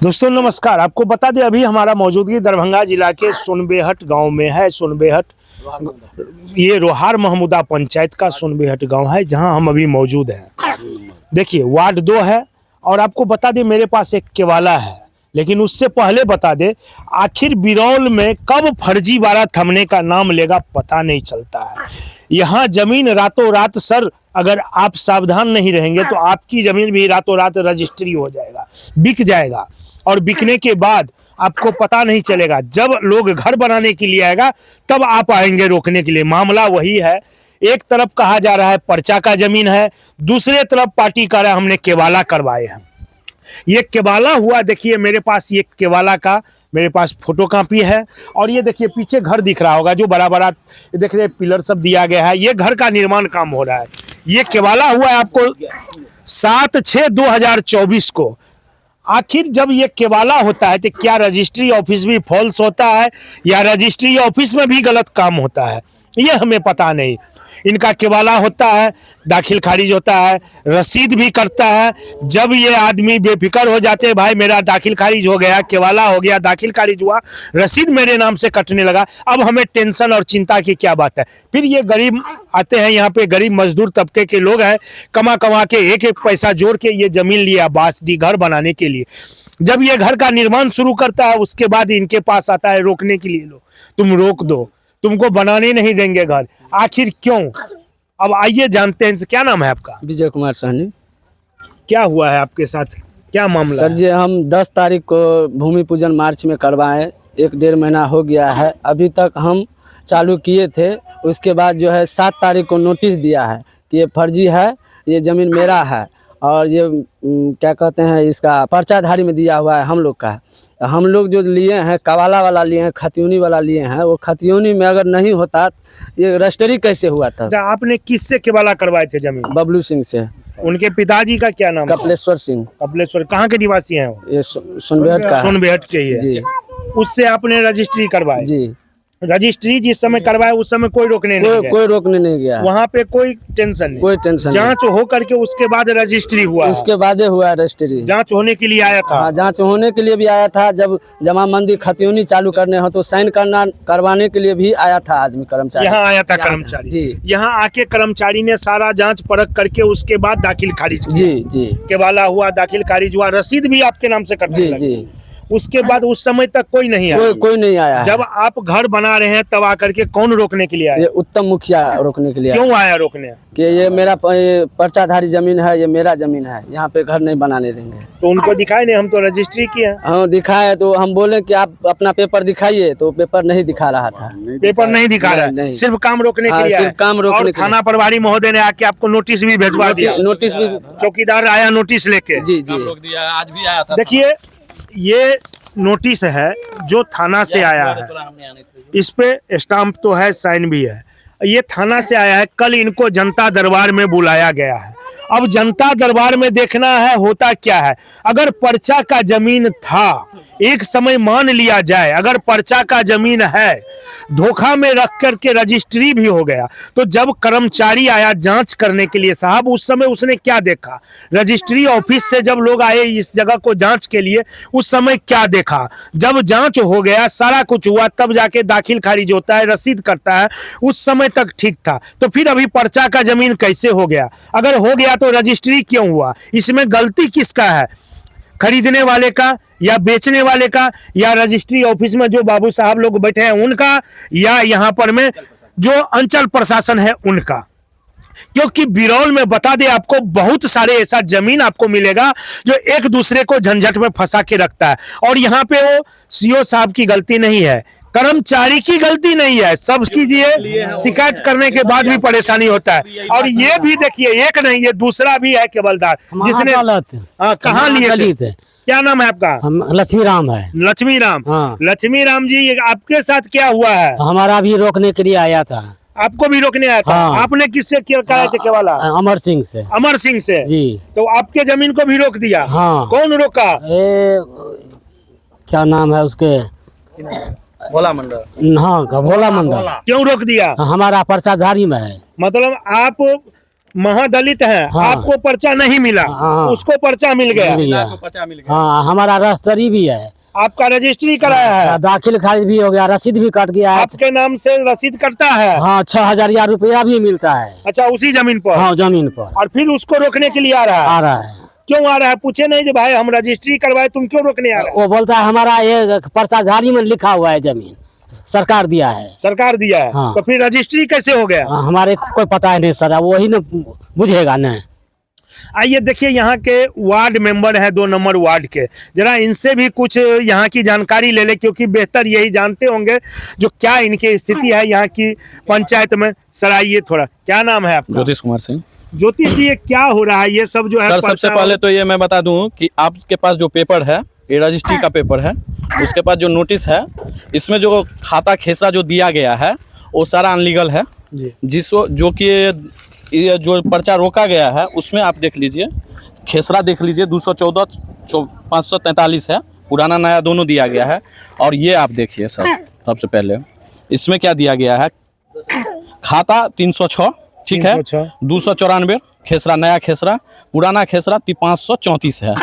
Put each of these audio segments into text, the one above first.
दोस्तों नमस्कार। आपको बता दें अभी हमारा मौजूदगी दरभंगा जिला के सोनबेहट गांव में है। सोनबेहट ये रोहार महमूदा पंचायत का सोनबेहट गांव है जहां हम अभी मौजूद हैं। देखिए वार्ड 2 है और आपको बता दें मेरे पास एक केवाला है, लेकिन उससे पहले बता दें आखिर बिरौल में कब फर्जीवाड़ा थमने का नाम लेगा पता नहीं चलता है। यहाँ जमीन रातों रात सर अगर आप सावधान नहीं रहेंगे तो आपकी जमीन भी रातों रात रजिस्ट्री हो जाएगा, बिक जाएगा और बिकने के बाद आपको पता नहीं चलेगा। जब लोग घर बनाने के लिए आएगा तब आप आएंगे रोकने के लिए। मामला वही है, एक तरफ कहा जा रहा है पर्चा का जमीन है, दूसरे तरफ पार्टी कह रहा है हमने केवाला करवाए हैं। ये केवाला हुआ। देखिए मेरे पास ये केवाला का मेरे पास फोटो कॉपी है और ये देखिए पीछे घर दिख रहा होगा जो बड़ा बड़ा देख रहे पिलर सब दिया गया है। ये घर का निर्माण काम हो रहा है। ये केवाला हुआ है आपको 7/6/2024 को। आखिर जब ये केवाला होता है तो क्या रजिस्ट्री ऑफिस भी फॉल्स होता है या रजिस्ट्री ऑफिस में भी गलत काम होता है, ये हमें पता नहीं। इनका केवाला होता है, दाखिल खारिज होता है, रसीद भी करता है। जब ये आदमी बेफिक्र हो जाते हैं भाई मेरा दाखिल खारिज हो गया, केवाला हो गया, दाखिल खारिज हुआ, रसीद मेरे नाम से कटने लगा, अब हमें टेंशन और चिंता की क्या बात है। फिर ये गरीब आते हैं, यहाँ पे गरीब मजदूर तबके के लोग हैं, कमा कमा के एक एक पैसा जोड़ के ये जमीन लिया बासडी घर बनाने के लिए। जब ये घर का निर्माण शुरू करता है उसके बाद इनके पास आता है रोकने के लिए, लो तुम रोक दो, तुमको बनाने नहीं देंगे घर। आखिर क्यों? अब आइए जानते हैं। क्या नाम है आपका? विजय कुमार सहनी। क्या हुआ है आपके साथ, क्या मामला सर जी हम 10 तारीख को भूमि पूजन मार्च में करवाए, 1-1.5 महीना हो गया है, अभी तक हम चालू किए थे। उसके बाद जो है 7 तारीख को नोटिस दिया है कि ये फर्जी है, ये ज़मीन मेरा है और ये क्या कहते हैं इसका पर्चाधारी में दिया हुआ है हम लोग का। हम लोग जो लिए हैं कवाला वाला लिए हैं, खतियोनी वाला लिए हैं, वो खतियोनी में अगर नहीं होता ये रजिस्ट्री कैसे हुआ था? आपने किससे केवाला करवाए थे जमीन? बबलू सिंह से। उनके पिताजी का क्या नाम? कपिलेश्वर सिंह। कपिलेश्वर कहाँ के निवासी हैं वो? ये सोनबेहट का। सोनबेहट के ही है जी। उससे आपने रजिस्ट्री करवाई? जी। रजिस्ट्री जिस समय करवाए उस समय कोई रोकने नहीं गया? कोई रोकने नहीं गया, वहाँ पे कोई टेंशन नहीं? कोई टेंशन नहीं। जांच हो करके उसके बाद रजिस्ट्री हुआ? उसके बाद हुआ रजिस्ट्री। जांच होने के लिए आया था? हाँ जांच होने के लिए भी आया था। जब जमाबंदी खतियोनी चालू करने हो तो साइन करवाने के लिए भी आया था आदमी, कर्मचारी यहाँ आया था कर्मचारी जी। यहाँ आके कर्मचारी ने सारा जांच परख करके उसके बाद दाखिल खारिज किया। जी जी। केवाला हुआ, दाखिल खारिज हुआ, रसीद भी आपके नाम से कटने जी लगी। जी। उसके बाद उस समय तक कोई नहीं आया? कोई नहीं आया। जब आप घर बना रहे हैं तब आकर के कौन रोकने के लिए आया? ये उत्तम मुखिया रोकने के लिए। क्यों आया रोकने? कि ये मेरा पर्चाधारी जमीन है, ये मेरा जमीन है, यहाँ पे घर नहीं बनाने देंगे। तो उनको दिखाए नहीं, हम तो रजिस्ट्री किए। हाँ दिखाए तो हम बोले कि आप अपना पेपर दिखाइए, तो पेपर नहीं दिखा रहा था। पेपर नहीं दिखा रहा है, सिर्फ काम रोकने के लिए सिर्फ काम रोकने और के थाना प्रभारी महोदय ने आके आपको नोटिस भी भिजवा दिया? नोटिस भी चौकीदार आया नोटिस लेके? जी जी। आज भी आया था। देखिए ये नोटिस है जो थाना से आया है, इस पे स्टाम्प तो है, साइन भी है। ये थाना से आया है। कल इनको जनता दरबार में बुलाया गया है। अब जनता दरबार में देखना है होता क्या है। अगर पर्चा का जमीन था, एक समय मान लिया जाए अगर पर्चा का जमीन है, धोखा में रख करके रजिस्ट्री भी हो गया, तो जब कर्मचारी आया जांच करने के लिए साहब उस समय उसने क्या देखा? रजिस्ट्री ऑफिस से जब लोग आए इस जगह को जांच के लिए उस समय क्या देखा? जब जांच हो गया सारा कुछ हुआ तब जाके दाखिल खारिज होता है, रसीद करता है, उस समय तक ठीक था। तो फिर अभी पर्चा का जमीन कैसे हो गया? अगर हो गया तो रजिस्ट्री क्यों हुआ? इसमें गलती किसका है? खरीदने वाले का या बेचने वाले का या रजिस्ट्री ऑफिस में जो बाबू साहब लोग बैठे हैं उनका या यहाँ पर में जो अंचल प्रशासन है उनका? क्योंकि बिरौल में बता दे आपको बहुत सारे ऐसा जमीन आपको मिलेगा जो एक दूसरे को झंझट में फंसा के रखता है। और यहाँ पे वो सीओ साहब की गलती नहीं है, कर्मचारी की गलती नहीं है, सब कीजिए शिकायत करने के बाद भी परेशानी होता है। और ये भी देखिए एक नहीं ये दूसरा भी है केवलदार जिसने कहाँ लिए थे? क्या नाम है आपका? लक्ष्मी राम है। लक्ष्मी राम। हाँ। लक्ष्मी राम जी आपके साथ क्या हुआ है? हमारा भी रोकने के लिए आया था। आपको भी रोकने आया था? हाँ। आपने किससे कराए थे केवाला? अमर सिंह से। अमर सिंह से जी। तो आपके जमीन को भी रोक दिया? हाँ। कौन रोका? क्या नाम है उसके? भोला मंडल। हाँ भोला मंडल। क्यों रोक दिया? हमारा पर्चाधारी में है। मतलब आप महादलित है, हाँ। आपको पर्चा नहीं मिला, हाँ। उसको पर्चा मिल गया, मिल गया। हाँ, हमारा रजिस्ट्री भी है, आपका रजिस्ट्री कराया है, दाखिल खारिज भी हो गया, रसीद भी कट गया है। आपके नाम से रसीद कटता है। हाँ, 6,000 रुपया भी मिलता है। अच्छा, उसी जमीन पर। हाँ, जमीन पर और फिर उसको रोकने के लिए आ रहा है। आ रहा है। क्यों आ रहा है? पूछे नहीं जो भाई हम रजिस्ट्री करवाए, तुम क्यों रोकने आ रहे हो? वो बोलता है हमारा ये पर्चाधारी में लिखा हुआ है, जमीन सरकार दिया है। सरकार दिया है। हाँ। तो फिर रजिस्ट्री कैसे हो गया? हाँ, हमारे कोई पता है नहीं सर, वही न बुझेगा न। आइए देखिए, यहाँ के वार्ड मेंबर है 2 नंबर वार्ड के, जरा इनसे भी कुछ यहाँ की जानकारी ले ले, क्योंकि बेहतर यही जानते होंगे जो क्या इनकी स्थिति है यहाँ की पंचायत में। सर आइए थोड़ा, क्या नाम है आपका? ज्योतिष कुमार सिंह। ज्योतिष जी, ये क्या हो रहा है? ये सब जो है सर, सबसे पहले तो ये मैं बता दूं कि आपके पास जो पेपर है, ये रजिस्ट्री का पेपर है, उसके पास जो नोटिस है, इसमें जो खाता खेसरा जो दिया गया है वो सारा अनलीगल है। जो कि ये जो पर्चा रोका गया है उसमें आप देख लीजिए, खेसरा देख लीजिए 214 543 है, पुराना नया दोनों दिया गया है। और ये आप देखिए सर, सबसे पहले इसमें क्या दिया गया है, खाता 306, ठीक है, 294 खेसरा, नया खेसरा, पुराना खेसरा 534 है।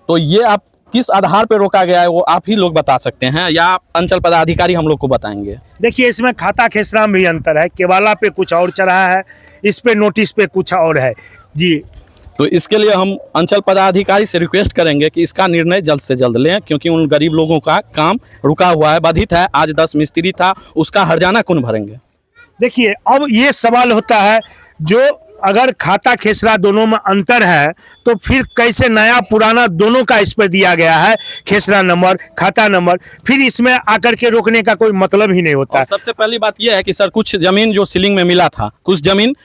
तो ये आप किस आधार पे रोका गया है वो आप ही लोग बता सकते हैं, या अंचल पदाधिकारी हम लोग को बताएंगे। देखिए, इसमें खाता खेसरा में भी अंतर है, केवाला पे कुछ और चढ़ा है, इस पे नोटिस पे कुछ और है जी। तो इसके लिए हम अंचल पदाधिकारी से रिक्वेस्ट करेंगे कि इसका निर्णय जल्द से जल्द लें, क्योंकि उन गरीब लोगों का काम रुका हुआ है, बाधित है। आज 10 मिस्त्री था, उसका हर्जाना कौन भरेंगे? देखिए, अब ये सवाल होता है, जो अगर खाता खेसरा दोनों में अंतर है तो फिर कैसे नया पुराना दोनों का इस पर दिया गया है, खेसरा नंबर, खाता नंबर, फिर इसमें आकर के रोकने का कोई मतलब ही नहीं होता। और सबसे पहली बात यह है कि सर, कुछ जमीन जो सीलिंग में मिला था, कुछ जमीन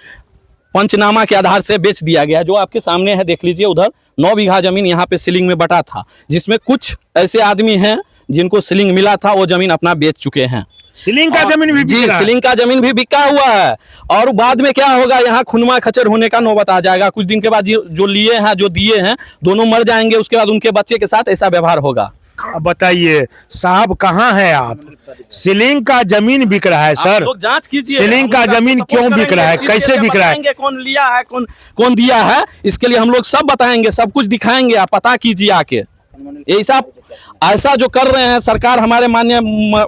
पंचनामा के आधार से बेच दिया गया, जो आपके सामने है, देख लीजिए उधर 9 बीघा जमीन यहाँ पे सीलिंग में बटा था, जिसमें कुछ ऐसे आदमी हैं जिनको सीलिंग मिला था, वो जमीन अपना बेच चुके हैं। सीलिंग का जमीन भी जी, सीलिंग का जमीन भी बिका हुआ है। और बाद में क्या होगा, यहाँ खुनमा खचर होने का नौबत आ जाएगा। कुछ दिन के बाद जो लिए हैं, जो दिए हैं, दोनों मर जाएंगे, उसके बाद उनके बच्चे के साथ ऐसा व्यवहार होगा। अब बताइए साहब, कहाँ हैं आप? सीलिंग का जमीन बिक रहा है सर, लोग जांच कीजिए, सीलिंग का जमीन क्यों बिक रहा है, कैसे बिक रहा है, कौन लिया है, कौन दिया है, इसके लिए हम लोग सब बताएंगे, सब कुछ दिखाएंगे, आप पता कीजिए आके। ऐसा जो कर रहे हैं सरकार, हमारे माननीय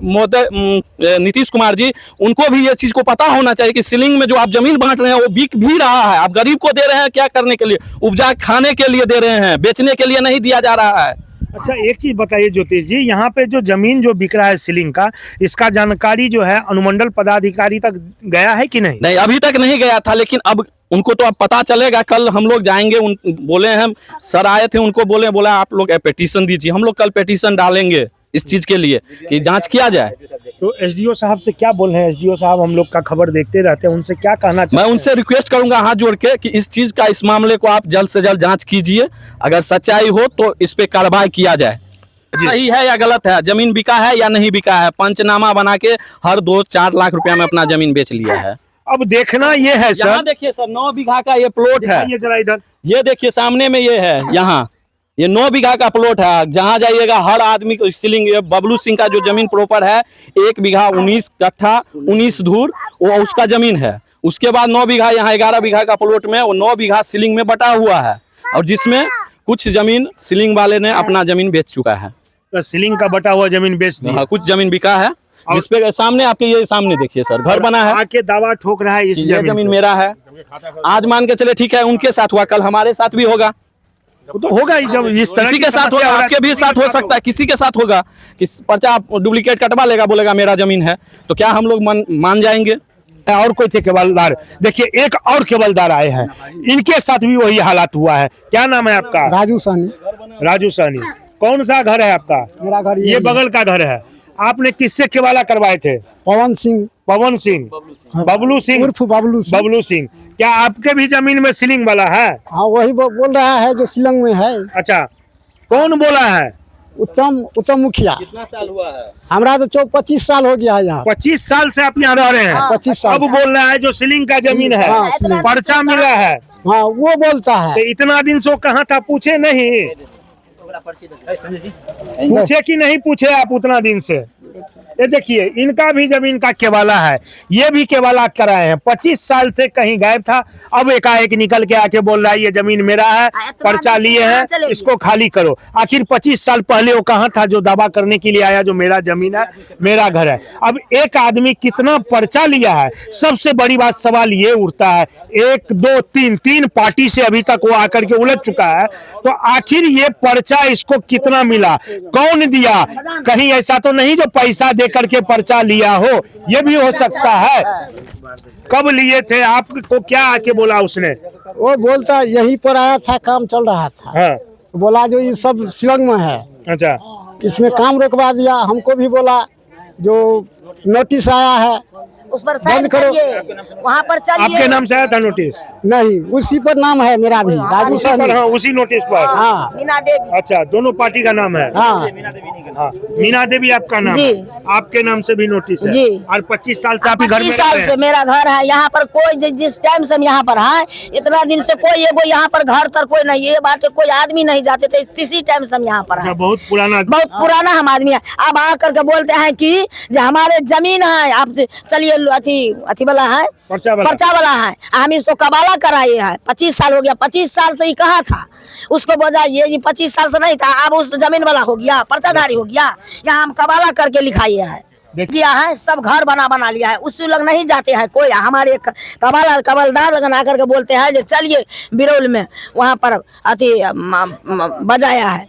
मोदी नीतीश कुमार जी, उनको भी ये चीज को पता होना चाहिए कि सीलिंग में जो आप जमीन बांट रहे हैं वो बिक भी रहा है। आप गरीब को दे रहे हैं क्या करने के लिए? उपजा खाने के लिए दे रहे हैं, बेचने के लिए नहीं दिया जा रहा है। अच्छा, एक चीज बताइए ज्योतिष जी, यहाँ पे जो जमीन जो बिक रहा है सीलिंग का, इसका जानकारी जो है अनुमंडल पदाधिकारी तक गया है कि नहीं? नहीं, अभी तक नहीं गया था, लेकिन अब उनको तो अब पता चलेगा। कल हम लोग जाएंगे, उन बोले हैं, सर आए थे, उनको बोला आप लोग पेटिशन दीजिए। हम लोग कल पेटिशन डालेंगे इस चीज के लिए कि जांच किया जाए। तो एसडीओ साहब से क्या बोल रहे हैं? एसडीओ साहब हम लोग का खबर देखते रहते हैं, उनसे क्या कहना चाहते हैं? मैं उनसे रिक्वेस्ट करूंगा हाथ जोड़ के कि इस चीज का, इस मामले को आप जल्द से जल्द जांच कीजिए। अगर सच्चाई हो तो इस पे कार्रवाई किया जाए। सही है या गलत है, जमीन बिका है या नहीं बिका है, पंचनामा बना के हर 2-4 लाख रुपया में अपना जमीन बेच लिया है। अब देखना ये है सर, यहाँ देखिए सर, 9 बीघा का ये प्लॉट है, ये जरा इधर, ये देखिए सामने में ये है, यहाँ ये 9 बीघा का प्लॉट है। जहाँ जाइएगा हर आदमी को सीलिंग, बबलू सिंह का जो जमीन प्रॉपर है 1 बीघा 19 कट्ठा 19 धूर, वो उसका जमीन है। उसके बाद 9 बीघा यहाँ 11 बीघा का प्लॉट में वो 9 बीघा सीलिंग में बटा हुआ है, और जिसमें कुछ जमीन सीलिंग वाले ने अपना जमीन बेच चुका है। तो सीलिंग का बटा हुआ जमीन बेच दिया। हाँ, कुछ जमीन बिका है, जिसपे सामने आपके ये सामने देखिए सर, घर बना है, आके दावा ठोक रहा है इस ये जमीन मेरा है। आज मान के चले, ठीक है, उनके साथ हुआ, कल हमारे साथ भी होगा। तो होगा ही, जब इस तरह किसी के साथ होगा, आपके भी साथ हो सकता है, किसी के साथ होगा कि पर्चा डुप्लीकेट कटवा लेगा, बोलेगा मेरा जमीन है, तो क्या हम लोग मान जाएंगे? और कोई थे केवलदार, देखिए एक और केवलदार आए हैं, इनके साथ भी वही हालात हुआ है। क्या नाम है आपका? राजू सानी। राजू सानी। कौन सा घर है आपका? मेरा घर ये बगल का घर है। आपने किससे केवाला करवाए थे? पवन सिंह, पवन सिंह, बबलू सिंह, उर्फ बबलू सिंह। बबलू सिंह। क्या आपके भी जमीन में सीलिंग वाला है? हाँ, वही बोल रहा है जो शिलंग में है। अच्छा, कौन बोला है? उत्तम मुखिया। कितना साल हुआ है? हमारा तो 25 साल हो गया है यहाँ। 25 साल से आप यहाँ रह रहे हैं? 25 साल। अब बोल रहा है जो सीलिंग का जमीन है, हाँ, सीलिंग। पर्चा मिला है, हाँ, वो बोलता है। तो इतना दिन से वो कहाँ था, पूछे नहीं? पूछे कि नहीं पूछे आप उतना दिन से? ये देखिए इनका भी जमीन का केवाला है, ये भी केवाला कराए हैं। 25 साल से कहीं गायब था, अब एकाएक निकल के आके बोल रहा है ये जमीन मेरा है, पर्चा लिए हैं, इसको खाली करो। आखिर 25 साल पहले वो कहाँ था जो दावा करने के लिए आया जो मेरा जमीन है, मेरा घर है। अब एक आदमी कितना पर्चा लिया है, सबसे बड़ी बात सवाल ये उठता है, 1 2 3 पार्टी से अभी तक वो आकर के उलझ चुका है, तो आखिर ये पर्चा इसको कितना मिला, कौन दिया? कहीं ऐसा तो नहीं जो पैसा दे करके पर्चा लिया हो, ये भी हो सकता है। कब लिए थे, आपको क्या आके बोला उसने? वो बोलता यहीं पर आया था, काम चल रहा था। हाँ बोला जो ये सब शिलंग में है, अच्छा, इसमें काम रोकवा दिया। हमको भी बोला जो नोटिस आया है उस पर साइन बंद करो। करिए, वहाँ पर चलिए। आपके नाम से आया था नोटिस? नहीं, उसी पर नाम है मेरा भी, राजू उसी पर, सहनी। हाँ उसी नोटिस पर। हाँ मीना देवी। अच्छा, दोनों पार्टी का नाम है। हाँ हाँ, मीना देवी आपका नाम जी। है, आपके नाम से भी नोटिस है। जी। और 25 साल से आप ही घर में 25 रहते साल हैं? से मेरा घर है यहाँ पर। कोई जिस टाइम से हम यहाँ पर है, इतना दिन से कोई एगो यहाँ पर घर तर कोई नहीं, ये बात है, कोई आदमी नहीं जाते थे। इसी टाइम से हम यहाँ पर अच्छा, है, बहुत पुराना। बहुत पुराना हम आदमी है। अब आकर के बोलते हैं कि जो हमारे जमीन है, आप चलिए अथी वाला है, पर्चा वाला। पर्चा वाला है, हम इसको कबाला कराए हैं। 25 साल हो गया, 25 साल से ही कहा था उसको बोला, ये 25 साल से नहीं था, अब उस जमीन वाला हो गया, पर्चाधारी हो गया। यहाँ हम कबाला करके लिखाए है, किया है, सब घर बना लिया है। उसी लोग नहीं जाते हैं कोई, हमारे कबलदार लगन आकर के बोलते हैं जो चलिए बिरौल में, वहाँ पर अथी बजाया है,